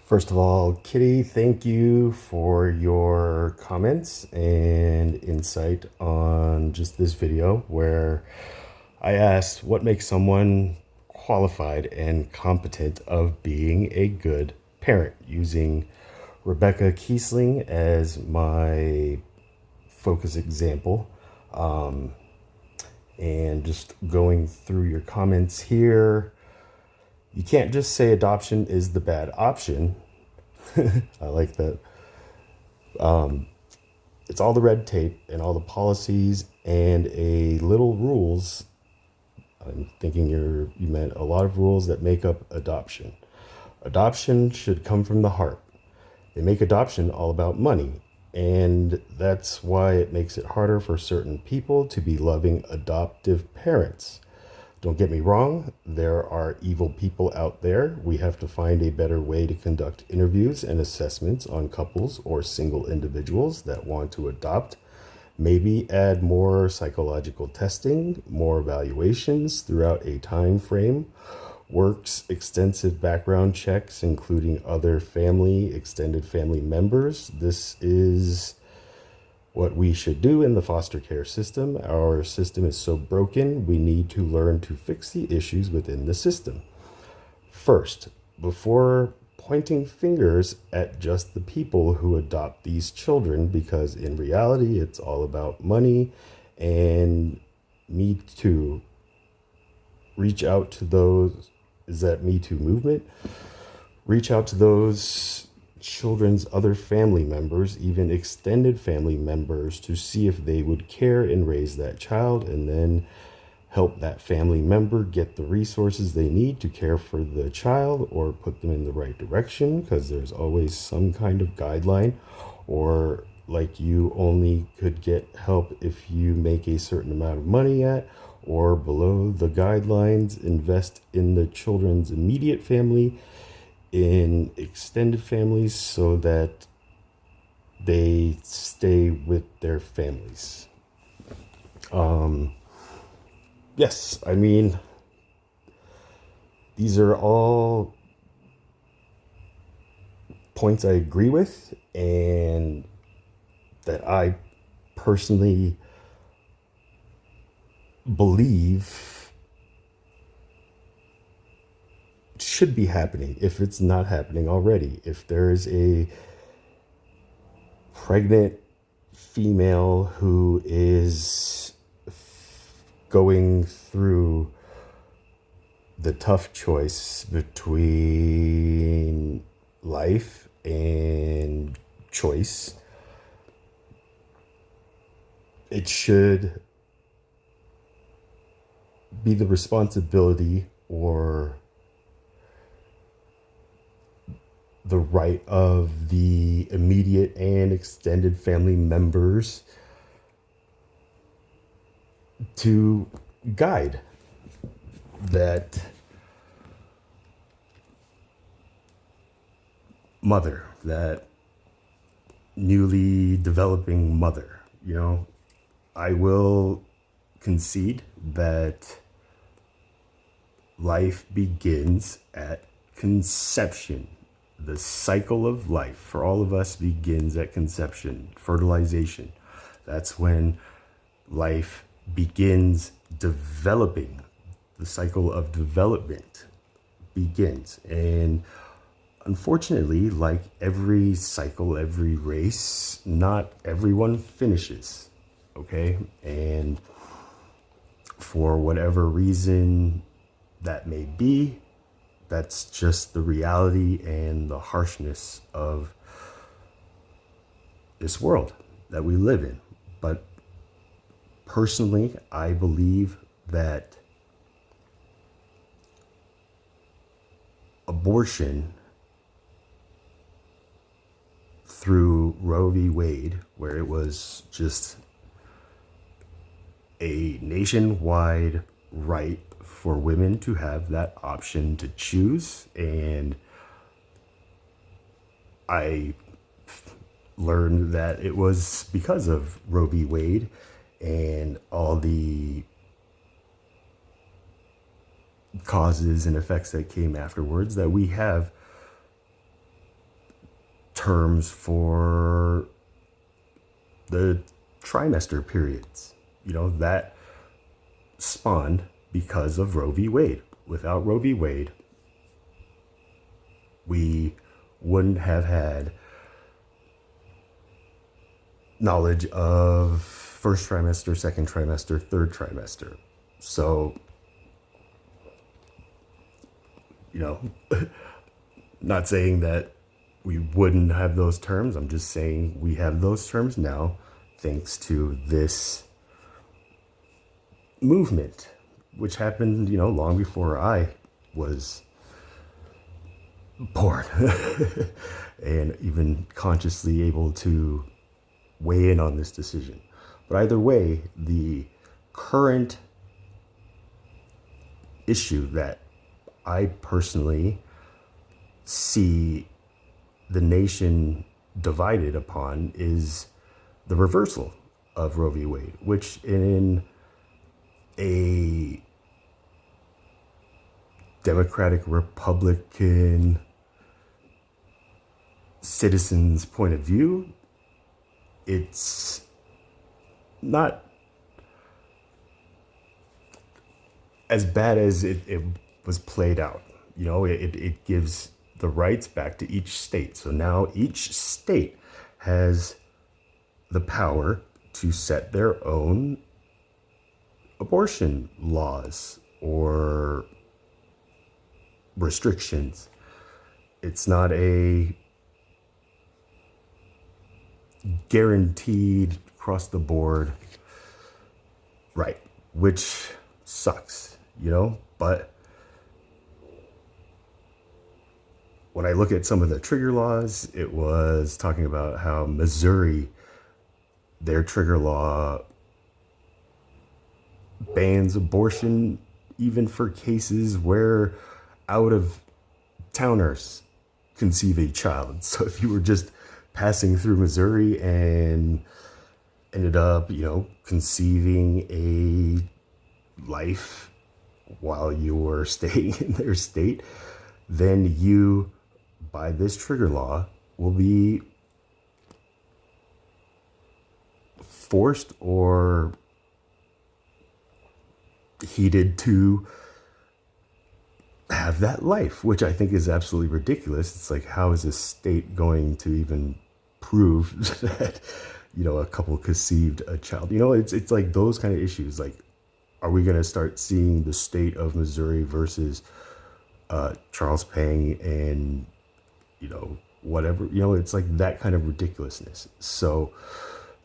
First of all, Kitty, thank you for your comments and insight on just this video where I asked what makes someone qualified and competent of being a good parent using Rebecca Kiesling as my focus example. And just going through your comments here, you can't just say adoption is the bad option. I like that. It's all the red tape and all the policies and a little rules. I'm thinking you meant a lot of rules that make up adoption. Adoption should come from the heart. They make adoption all about money, and that's why it makes it harder for certain people to be loving adoptive parents. Don't get me wrong, there are evil people out there. We have to find a better way to conduct interviews and assessments on couples or single individuals that want to adopt. Maybe add more psychological testing, more evaluations throughout a time frame. Works extensive background checks, including other extended family members. This is what we should do in the foster care system. Our system is so broken, we need to learn to fix the issues within the system. First, before pointing fingers at just the people who adopt these children, because in reality, it's all about money. And Me Too, reach out to those, is that Me Too movement? Reach out to those children's other family members, even extended family members, to see if they would care and raise that child, and then help that family member get the resources they need to care for the child or put them in the right direction, because there's always some kind of guideline. Or like, you only could get help if you make a certain amount of money at or below the guidelines. Invest in the children's immediate family, in extended families, so that they stay with their families. Yes, I mean, these are all points I agree with and that I personally believe should be happening if it's not happening already. If there is a pregnant female who is going through the tough choice between life and choice, it should be the responsibility or the right of the immediate and extended family members to guide that mother, that newly developing mother. I will concede that life begins at conception. The cycle of life for all of us begins at conception, fertilization. That's when life begins developing. The cycle of development begins. And unfortunately, like every cycle, every race, not everyone finishes. Okay? And for whatever reason that may be, that's just the reality and the harshness of this world that we live in. But personally, I believe that abortion through Roe v. Wade, where it was just a nationwide right for women to have that option to choose. And I learned that it was because of Roe v. Wade and all the causes and effects that came afterwards that we have terms for the trimester periods. That spawned because of Roe v. Wade. Without Roe v. Wade, we wouldn't have had knowledge of first trimester, second trimester, third trimester. So, not saying that we wouldn't have those terms. I'm just saying we have those terms now thanks to this movement, which happened, long before I was born and even consciously able to weigh in on this decision. But either way, the current issue that I personally see the nation divided upon is the reversal of Roe v. Wade, which in a Democratic Republican citizen's point of view, it's not as bad as it was played out. It gives the rights back to each state. So now each state has the power to set their own abortion laws or restrictions. It's not a guaranteed across the board right, which sucks, but when I look at some of the trigger laws, it was talking about how Missouri, their trigger law bans abortion even for cases where out of towners conceive a child. So if you were just passing through Missouri and ended up, conceiving a life while you were staying in their state, then you, by this trigger law, will be forced or heated to have that life, which I think is absolutely ridiculous. It's like, how is a state going to even prove that, a couple conceived a child? It's like those kind of issues. Like, are we going to start seeing the state of Missouri versus Charles Pang and, whatever, it's like that kind of ridiculousness. So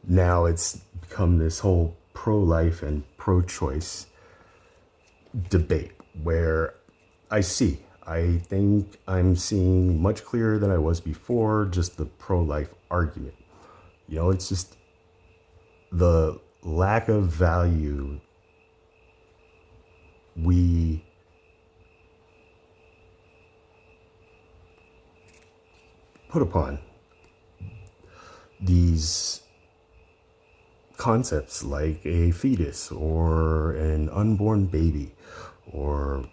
now it's become this whole pro-life and pro-choice debate where I think I'm seeing much clearer than I was before, just the pro-life argument. It's just the lack of value we put upon these concepts like a fetus or an unborn baby or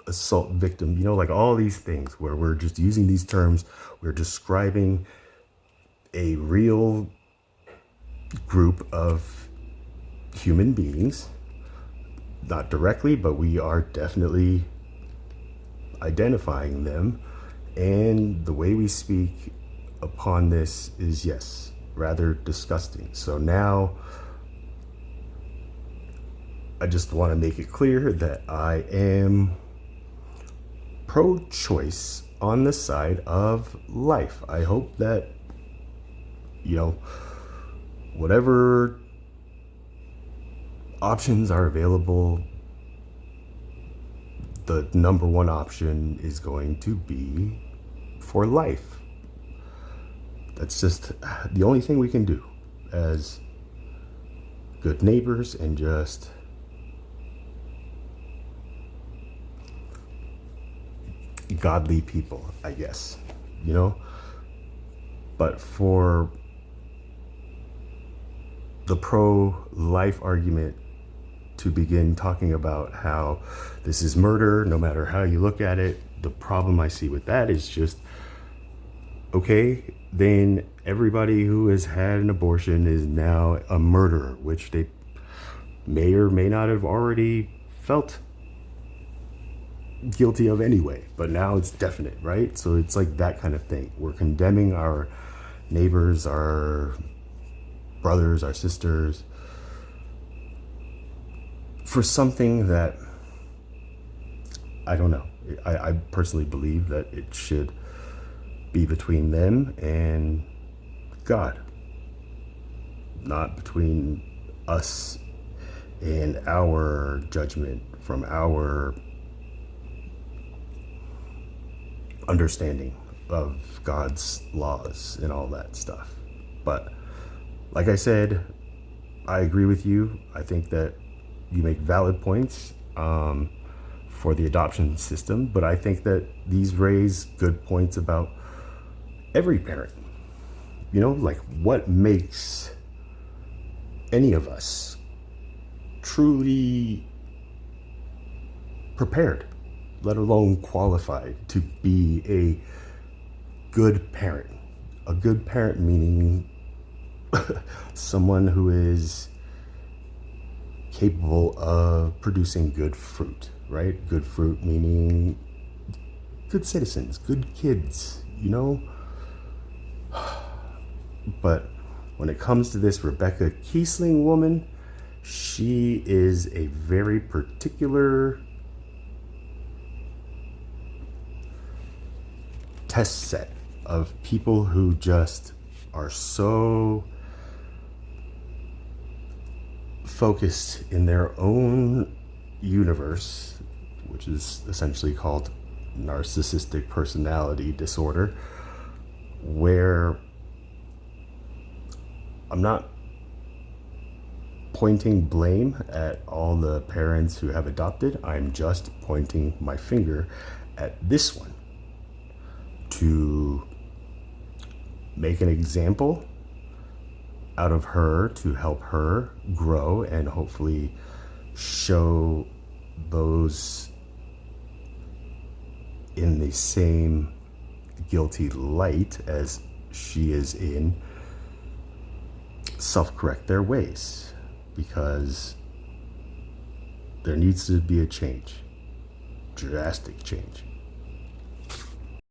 assault victim, like all these things where we're just using these terms, we're describing a real group of human beings, not directly, but we are definitely identifying them. And the way we speak upon this is, yes, rather disgusting. So now I just want to make it clear that I am pro-choice on the side of life. I hope that, whatever options are available, the number one option is going to be for life. That's just the only thing we can do as good neighbors and just godly people, I guess, but for the pro-life argument to begin talking about how this is murder, no matter how you look at it. The problem I see with that is just, okay, then everybody who has had an abortion is now a murderer, which they may or may not have already felt guilty of anyway, but now it's definite, right? So it's like that kind of thing. We're condemning our neighbors, our brothers, our sisters for something that, I don't know. I personally believe that it should be between them and God, not between us and our judgment from our understanding of God's laws and all that stuff. But like I said, I agree with you. I think that you make valid points for the adoption system, but I think that these raise good points about every parent. You know, like what makes any of us truly prepared, let alone qualified, to be a good parent. A good parent meaning someone who is capable of producing good fruit, right? Good fruit meaning good citizens, good kids, you know? But when it comes to this Rebecca Kiesling woman, she is a very particular test set of people who just are so focused in their own universe, which is essentially called narcissistic personality disorder, where I'm not pointing blame at all the parents who have adopted. I'm just pointing my finger at this one to make an example out of her, to help her grow and hopefully show those in the same guilty light as she is in self-correct their ways, because there needs to be a change, drastic change.